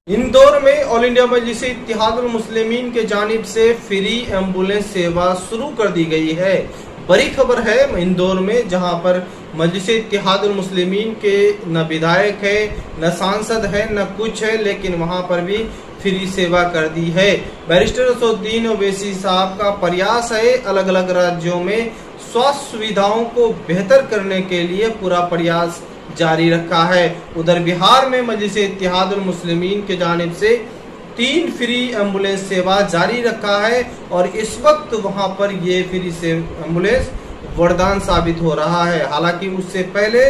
इंदौर में all India मजलिस इत्तेहादुल मुस्लिमीन के जानिब से फ्री एम्बुलेंस सेवा शुरू कर दी गई है। बड़ी खबर है इंदौर में, जहां पर मजलिस इत्तेहादुल मुस्लिमीन के न विधायक है, न सांसद है, न कुछ है, लेकिन वहां पर भी फ्री सेवा कर दी है। बैरिस्टर असदुद्दीन ओवैसी साहब का प्रयास है अलग अलग राज्यों में स्वास्थ्य सुविधाओं को बेहतर करने के लिए पूरा प्रयास जारी रखा है। उधर बिहार में मजलिस इत्तेहादुल मुस्लिमीन के जानिब से 3 फ्री एम्बुलेंस सेवा जारी रखा है और इस वक्त वहां पर ये फ्री एम्बुलेंस वरदान साबित हो रहा है। हालांकि उससे पहले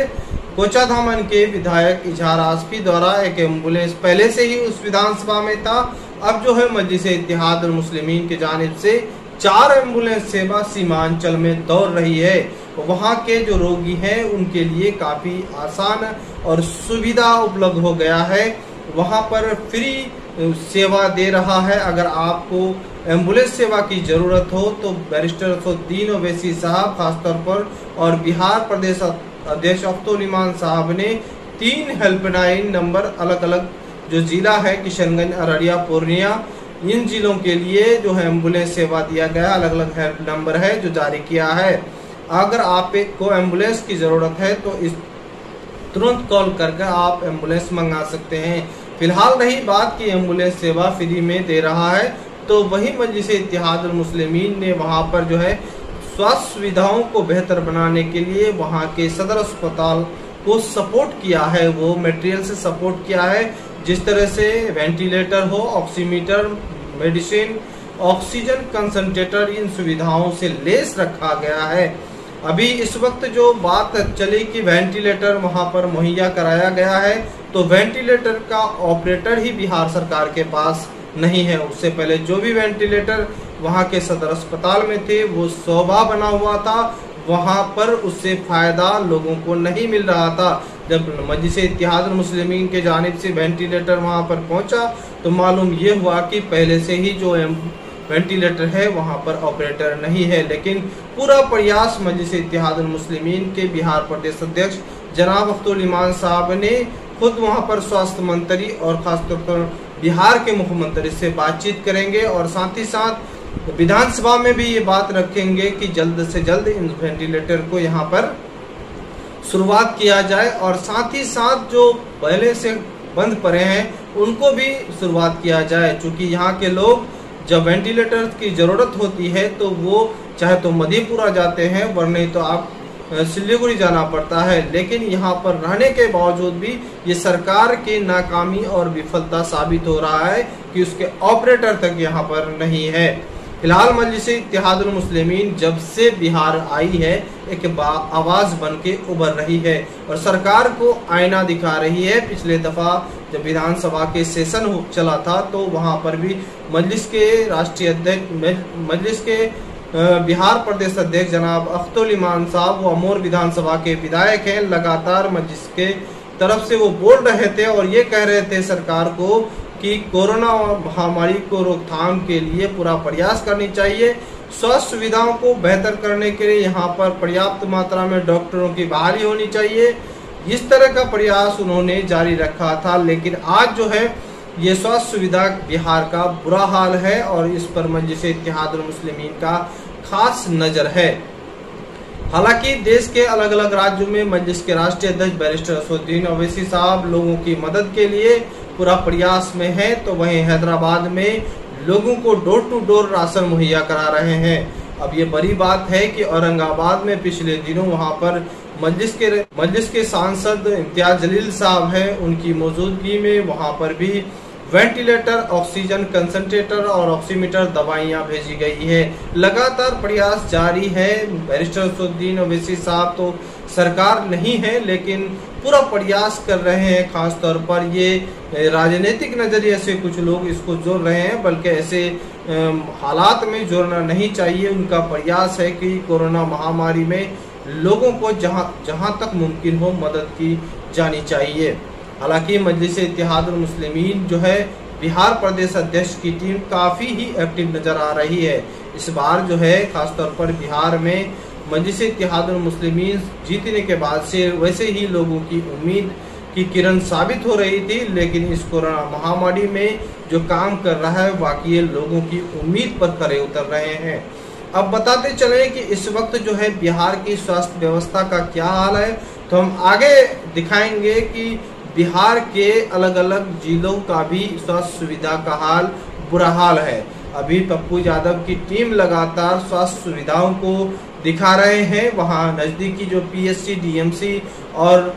कोचाधामन के विधायक इजहार आसफी द्वारा एक एम्बुलेंस पहले से ही उस विधानसभा में था। अब जो है मजलिस इत्तेहादुल मुस्लिमीन के जानिब से 4 एम्बुलेंस सेवा सीमांचल में दौड़ रही है। वहां के जो रोगी हैं उनके लिए काफी आसान और सुविधा उपलब्ध हो गया है। वहां पर फ्री सेवा दे रहा है। अगर आपको एम्बुलेंस सेवा की जरूरत हो तो बैरिस्टर असदुद्दीन ओवैसी साहब खासतौर पर और बिहार प्रदेश अध्यक्ष अफ्तुल इमान साहब ने 3 हेल्पलाइन नंबर अलग अलग जो जिला है किशनगंज, अररिया, पूर्णिया, इन जिलों के लिए जो है एम्बुलेंस सेवा दिया गया, अलग अलग हेल्प नंबर है जो जारी किया है। अगर आपको एम्बुलेंस की जरूरत है तो इस तुरंत कॉल करके आप एम्बुलेंस मंगा सकते हैं। फिलहाल रही बात की एम्बुलेंस सेवा फ्री में दे रहा है, तो वही मजलिस इत्तेहादुल मुस्लिमीन ने वहां पर जो है स्वास्थ्य सुविधाओं को बेहतर बनाने के लिए वहां के सदर अस्पताल को सपोर्ट किया है, वो मटेरियल से सपोर्ट किया है। जिस तरह से वेंटिलेटर हो, ऑक्सीमीटर, मेडिसिन, ऑक्सीजन कंसंट्रेटर, इन सुविधाओं से लेस रखा गया है। अभी इस वक्त जो बात चली कि वेंटिलेटर वहां पर मुहैया कराया गया है, तो वेंटिलेटर का ऑपरेटर ही बिहार सरकार के पास नहीं है। उससे पहले जो भी वेंटिलेटर वहां के सदर अस्पताल में थे वो शोभा बना हुआ था, वहां पर उससे फायदा लोगों को नहीं मिल रहा था। जब मजलिस इत्तेहादुल मुस्लिमीन के जानिब से वेंटिलेटर वहां पर पहुंचा तो मालूम ये हुआ कि पहले से ही जो वेंटिलेटर है वहां पर ऑपरेटर नहीं है। लेकिन पूरा प्रयास मजलिस इत्तेहादुल मुस्लिमीन के बिहार प्रदेश अध्यक्ष जनाब अफ्तुल इमान साहब ने खुद वहां पर स्वास्थ्य मंत्री और खासतौर पर बिहार के मुख्यमंत्री से बातचीत करेंगे और साथ ही साथ विधानसभा में भी ये बात रखेंगे कि जल्द से जल्द इन वेंटिलेटर को यहाँ पर शुरुआत किया जाए और साथ ही साथ जो पहले से बंद पड़े हैं उनको भी शुरुआत किया जाए। चूँकि यहाँ के लोग जब वेंटिलेटर की ज़रूरत होती है तो वो चाहे तो मधेपुरा जाते हैं, वरना तो आप सिलीगुड़ी जाना पड़ता है। लेकिन यहाँ पर रहने के बावजूद भी ये सरकार की नाकामी और विफलता साबित हो रहा है कि उसके ऑपरेटर तक यहाँ पर नहीं है। फिलहाल मजलिस इत्तेहादुल मुस्लिमीन जब से बिहार आई है एक आवाज बन के उभर रही है और सरकार को आईना दिखा रही है। पिछले दफा जब विधानसभा के सेशन चला था तो वहां पर भी मजलिस के राष्ट्रीय अध्यक्ष, मजलिस के बिहार प्रदेश अध्यक्ष जनाब अफ्तुल इमान साहब, वो अमोर विधानसभा के विधायक हैं, लगातार मजलिस के तरफ से वो बोल रहे थे और ये कह रहे थे सरकार को कि कोरोना महामारी को रोकथाम के लिए पूरा प्रयास करनी चाहिए। स्वास्थ्य सुविधाओं को बेहतर करने के लिए यहाँ पर पर्याप्त मात्रा में डॉक्टरों की बहाली होनी चाहिए। इस तरह का प्रयास उन्होंने जारी रखा था। लेकिन आज जो है ये स्वास्थ्य सुविधा बिहार का बुरा हाल है और इस पर मजलिस इत्तेहादुल मुस्लिमीन का खास नजर है। हालांकि देश के अलग अलग राज्यों में मजलिस के राष्ट्रीय अध्यक्ष बैरिस्टर असदुद्दीन ओवैसी साहब लोगों की मदद के लिए पूरा प्रयास में है, तो वहीं हैदराबाद में लोगों को डोर टू डोर राशन मुहैया करा रहे हैं। अब ये बड़ी बात है कि औरंगाबाद में पिछले दिनों वहां पर मजलिस के सांसद इम्तियाज जलील साहब हैं, उनकी मौजूदगी में वहां पर भी वेंटिलेटर, ऑक्सीजन कंसंट्रेटर और ऑक्सीमीटर दवाइयां भेजी गई है। लगातार प्रयास जारी है। बैरिस्टर असदुद्दीन ओवैसी साहब तो सरकार नहीं है लेकिन पूरा प्रयास कर रहे हैं। खास तौर पर ये राजनीतिक नजरिए से कुछ लोग इसको जोड़ रहे हैं, बल्कि ऐसे हालात में जोड़ना नहीं चाहिए। उनका प्रयास है कि कोरोना महामारी में लोगों को जहां तक मुमकिन हो मदद की जानी चाहिए। हालांकि मजलिस इत्तेहादुल मुस्लिमीन जो है बिहार प्रदेश अध्यक्ष की टीम काफी ही एक्टिव नजर आ रही है। इस बार जो है खासतौर पर बिहार में मजलिस इत्तेहादुल मुस्लिमीन जीतने के बाद से वैसे ही लोगों की उम्मीद की किरण साबित हो रही थी, लेकिन इस कोरोना महामारी में जो काम कर रहा है वाकई लोगों की उम्मीद पर खरे उतर रहे हैं। अब बताते चले कि इस वक्त जो है बिहार की स्वास्थ्य व्यवस्था का क्या हाल है, तो हम आगे दिखाएंगे कि बिहार के अलग अलग जिलों का भी स्वास्थ्य सुविधा का हाल बुरा हाल है। अभी पप्पू यादव की टीम लगातार स्वास्थ्य सुविधाओं को दिखा रहे हैं। वहां नजदीकी जो पीएचसी, डीएमसी और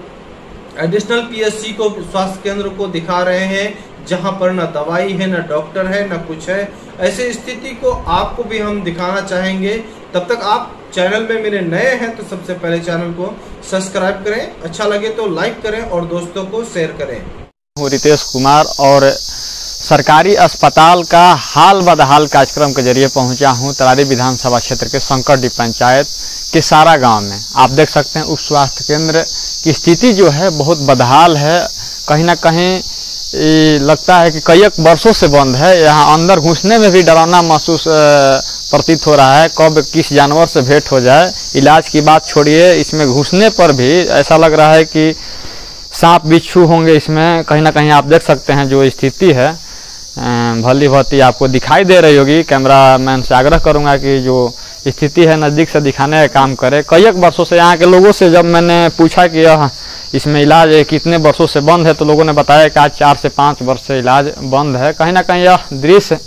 एडिशनल पीएचसी को, स्वास्थ्य केंद्र को दिखा रहे हैं, जहां पर न दवाई है, न डॉक्टर है, न कुछ है। ऐसी स्थिति को आपको भी हम दिखाना चाहेंगे। तब तक आप चैनल में मेरे नए हैं तो सबसे पहले चैनल को सब्सक्राइब करें, अच्छा लगे तो लाइक करें और दोस्तों को शेयर करें। रितेश कुमार और सरकारी अस्पताल का हाल बदहाल कार्यक्रम के जरिए पहुंचा हूं तरारी विधानसभा क्षेत्र के संकटडी पंचायत के सारा गांव में। आप देख सकते हैं उप स्वास्थ्य केंद्र की स्थिति जो है बहुत बदहाल है। कहीं ना कहीं लगता है कि कई वर्षों से बंद है। यहाँ अंदर घुसने में भी डरावना महसूस प्रतीत हो रहा है, कब किस जानवर से भेंट हो जाए। इलाज की बात छोड़िए, इसमें घुसने पर भी ऐसा लग रहा है कि सांप बिच्छू होंगे इसमें। कहीं ना कहीं आप देख सकते हैं जो स्थिति है, भली भांति आपको दिखाई दे रही होगी। कैमरामैन से आग्रह करूंगा कि जो स्थिति है नज़दीक से दिखाने का काम करे। कई वर्षों से यहाँ के लोगों से जब मैंने पूछा कि यह इसमें इलाज कितने वर्षों से बंद है, तो लोगों ने बताया कि आज 4 से 5 वर्ष से इलाज बंद है। कहीं ना कहीं यह दृश्य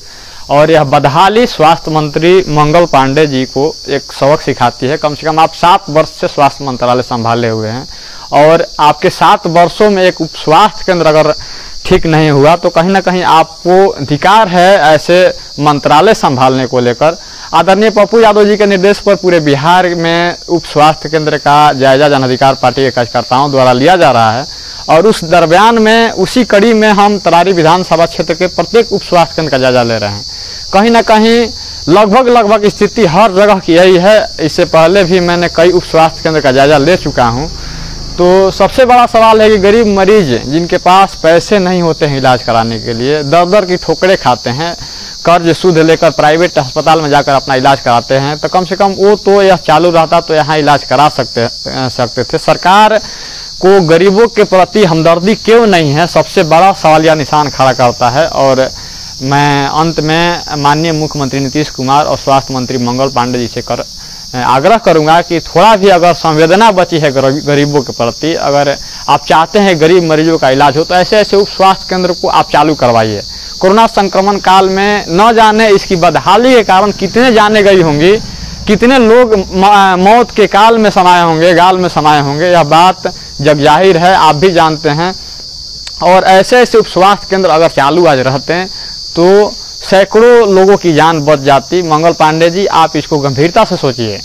और यह बदहाली स्वास्थ्य मंत्री मंगल पांडे जी को एक सबक सिखाती है। कम से कम आप 7 वर्ष से स्वास्थ्य मंत्रालय संभाले हुए हैं और आपके 7 वर्षों में एक उप स्वास्थ्य केंद्र अगर ठीक नहीं हुआ तो कहीं ना कहीं आपको अधिकार है ऐसे मंत्रालय संभालने को लेकर। आदरणीय पप्पू यादव जी के निर्देश पर पूरे बिहार में उप स्वास्थ्य केंद्र का जायजा जन अधिकार पार्टी के कार्यकर्ताओं द्वारा लिया जा रहा है और उस दरमियान में उसी कड़ी में हम तरारी विधानसभा क्षेत्र के प्रत्येक उप स्वास्थ्य केंद्र का जायजा ले रहे हैं। कहीं ना कहीं लगभग स्थिति हर जगह की यही है। इससे पहले भी मैंने कई उप स्वास्थ्य केंद्र का जायजा ले चुका हूँ। तो सबसे बड़ा सवाल है कि गरीब मरीज जिनके पास पैसे नहीं होते हैं इलाज कराने के लिए, दर की ठोकरें खाते हैं, कर्ज सूद लेकर प्राइवेट अस्पताल में जाकर अपना इलाज कराते हैं, तो कम से कम वो तो यह चालू रहता तो यहाँ इलाज करा सकते थे। सरकार को गरीबों के प्रति हमदर्दी क्यों नहीं है, सबसे बड़ा सवालिया निशान खड़ा करता है। और मैं अंत में माननीय मुख्यमंत्री नीतीश कुमार और स्वास्थ्य मंत्री मंगल पांडे जी से आग्रह करूंगा कि थोड़ा भी अगर संवेदना बची है गरीबों के प्रति, अगर आप चाहते हैं गरीब मरीजों का इलाज हो, तो ऐसे उप स्वास्थ्य केंद्र को आप चालू करवाइए। कोरोना संक्रमण काल में न जाने इसकी बदहाली के कारण कितने जाने गई होंगी, कितने लोग मौत के काल में समाये होंगे, गाल में समाये होंगे, यह बात जग जाहिर है, आप भी जानते हैं। और ऐसे उप स्वास्थ्य केंद्र अगर चालू आज रहते हैं तो सैकड़ों लोगों की जान बच जाती। मंगल पांडे जी, आप इसको गंभीरता से सोचिए।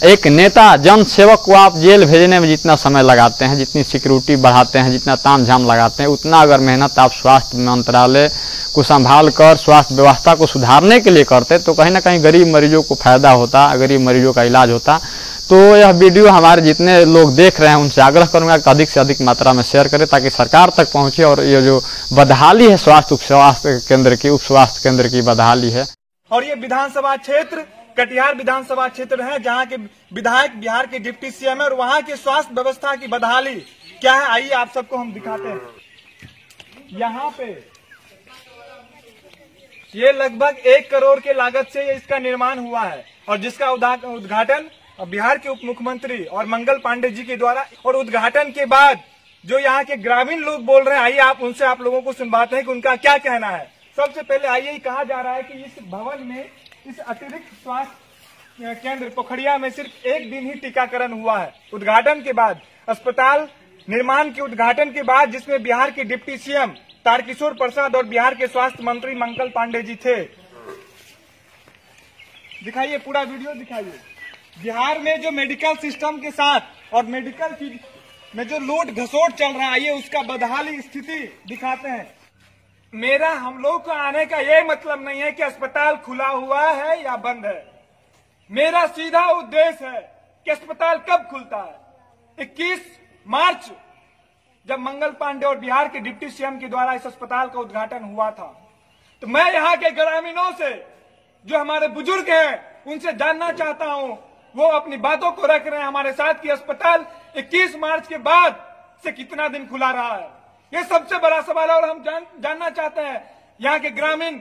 एक नेता, जन सेवक को आप जेल भेजने में जितना समय लगाते हैं, जितनी सिक्योरिटी बढ़ाते हैं, जितना तामझाम लगाते हैं, उतना अगर मेहनत आप स्वास्थ्य मंत्रालय को संभाल कर स्वास्थ्य व्यवस्था को सुधारने के लिए करते तो कहीं ना कहीं गरीब मरीजों को फायदा होता, गरीब मरीजों का इलाज होता। तो यह वीडियो हमारे जितने लोग देख रहे हैं उनसे आग्रह करूंगा कि अधिक से अधिक मात्रा में शेयर करें ताकि सरकार तक पहुंचे और ये जो बदहाली है स्वास्थ्य उप स्वास्थ्य केंद्र की बदहाली है। और ये विधानसभा क्षेत्र कटिहार विधानसभा क्षेत्र है जहां के विधायक बिहार के डिप्टी सीएम है और वहां के स्वास्थ्य व्यवस्था की बदहाली क्या है, आइए आप सबको हम दिखाते हैं। यहाँ पे ये लगभग 1 करोड़ के लागत से इसका निर्माण हुआ है और जिसका उद्घाटन बिहार के उप मुख्यमंत्री और मंगल पांडे जी के द्वारा, और उद्घाटन के बाद जो यहाँ के ग्रामीण लोग बोल रहे हैं, आइए आप उनसे आप लोगों को सुनवाते हैं कि उनका क्या कहना है। सबसे पहले आइए, कहा जा रहा है कि इस भवन में, इस अतिरिक्त स्वास्थ्य केंद्र पोखरिया में सिर्फ 1 दिन ही टीकाकरण हुआ है। उद्घाटन के बाद, अस्पताल निर्माण के उद्घाटन के बाद, जिसमें बिहार के डिप्टी सीएम तारकिशोर प्रसाद और बिहार के स्वास्थ्य मंत्री मंगल पांडे जी थे। दिखाइए, पूरा वीडियो दिखाइए। बिहार में जो मेडिकल सिस्टम के साथ और मेडिकल की में जो लूट घसोट चल रहा है, ये उसका बदहाली स्थिति दिखाते हैं। मेरा हम लोग को आने का ये मतलब नहीं है कि अस्पताल खुला हुआ है या बंद है। मेरा सीधा उद्देश्य है कि अस्पताल कब खुलता है। 21 मार्च जब मंगल पांडे और बिहार के डिप्टी सीएम के द्वारा इस अस्पताल का उद्घाटन हुआ था, तो मैं यहाँ के ग्रामीणों से, जो हमारे बुजुर्ग हैं, उनसे जानना चाहता हूँ, वो अपनी बातों को रख रहे हैं हमारे साथ कि अस्पताल 21 मार्च के बाद से कितना दिन खुला रहा है। ये सबसे बड़ा सवाल है। और हम जानना चाहते हैं यहाँ के ग्रामीण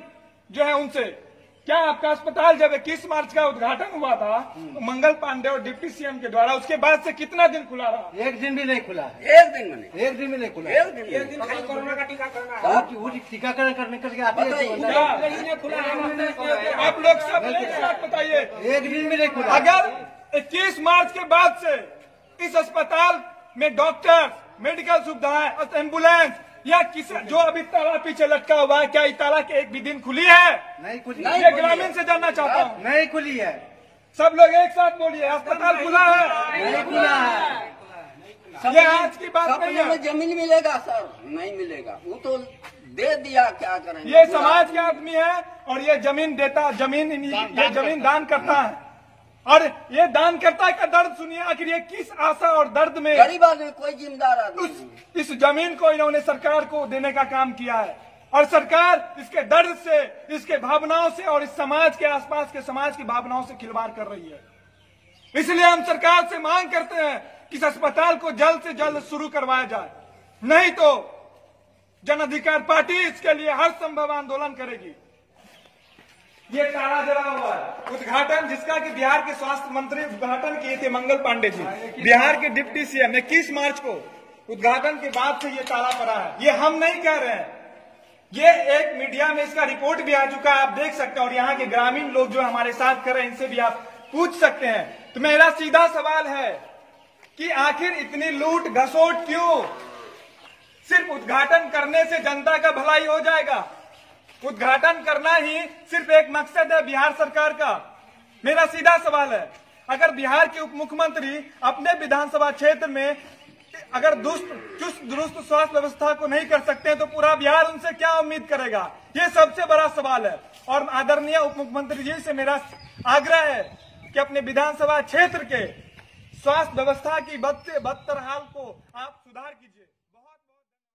जो है उनसे, क्या आपका अस्पताल जब 21 मार्च का उद्घाटन हुआ था मंगल पांडे और डिप्टी सीएम के द्वारा, उसके बाद से कितना दिन खुला रहा? एक दिन भी नहीं खुला। एक दिन में नहीं, एक दिन भी नहीं खुला। एक दिन खाली कोरोना का टीकाकरण करने करके आते हैं। आप लोग सब एक साथ बताइए, एक दिन भी नहीं खुला। अगर 21 मार्च के बाद से इस अस्पताल में डॉक्टर, मेडिकल सुविधाएं, एम्बुलेंस या किसी जो अभी ताला पीछे लटका हुआ है, क्या ये ताला के एक भी दिन खुली है? नहीं खुली। ये ग्रामीण से जानना चाहता हूँ। नहीं खुली है। सब लोग एक साथ बोलिए, अस्पताल खुला है? नहीं खुला है। ये आज की बात नहीं है। जमीन मिलेगा सर, नहीं मिलेगा, वो तो दे दिया, क्या करेंगे। ये समाज के आदमी है और ये जमीन देता, ये जमीन दान करता है। और ये दान करता का दर्द सुनिए, आखिर ये किस आशा और दर्द में गरीब आदमी, कोई जिम्मेदार आदमी इस जमीन को इन्होंने सरकार को देने का काम किया है। और सरकार इसके दर्द से, इसके भावनाओं से और इस समाज के आसपास के समाज की भावनाओं से खिलवाड़ कर रही है। इसलिए हम सरकार से मांग करते हैं कि इस अस्पताल को जल्द से जल्द शुरू करवाया जाए, नहीं तो जन अधिकार पार्टी इसके लिए हर संभव आंदोलन करेगी। ये ताला जला हुआ है, उद्घाटन जिसका कि बिहार के स्वास्थ्य मंत्री उद्घाटन किए थे मंगल पांडे जी, बिहार के डिप्टी सीएम 21 मार्च को उद्घाटन के बाद से ये ताला पड़ा है। ये हम नहीं कह रहे हैं, ये एक मीडिया में इसका रिपोर्ट भी आ चुका है, आप देख सकते हैं। और यहाँ के ग्रामीण लोग जो हमारे साथ कर रहे हैं, इनसे भी आप पूछ सकते हैं। तो मेरा सीधा सवाल है कि आखिर इतनी लूट घसोट क्यों? सिर्फ उद्घाटन करने से जनता का भलाई हो जाएगा? उद्घाटन करना ही सिर्फ एक मकसद है बिहार सरकार का? मेरा सीधा सवाल है, अगर बिहार के उप मुख्यमंत्री अपने विधानसभा क्षेत्र में अगर चुस्त दुरुस्त स्वास्थ्य व्यवस्था को नहीं कर सकते तो पूरा बिहार उनसे क्या उम्मीद करेगा? ये सबसे बड़ा सवाल है। और आदरणीय उप मुख्यमंत्री जी से मेरा आग्रह है कि अपने विधानसभा क्षेत्र के स्वास्थ्य व्यवस्था की बदतर हाल को आप सुधार कीजिए।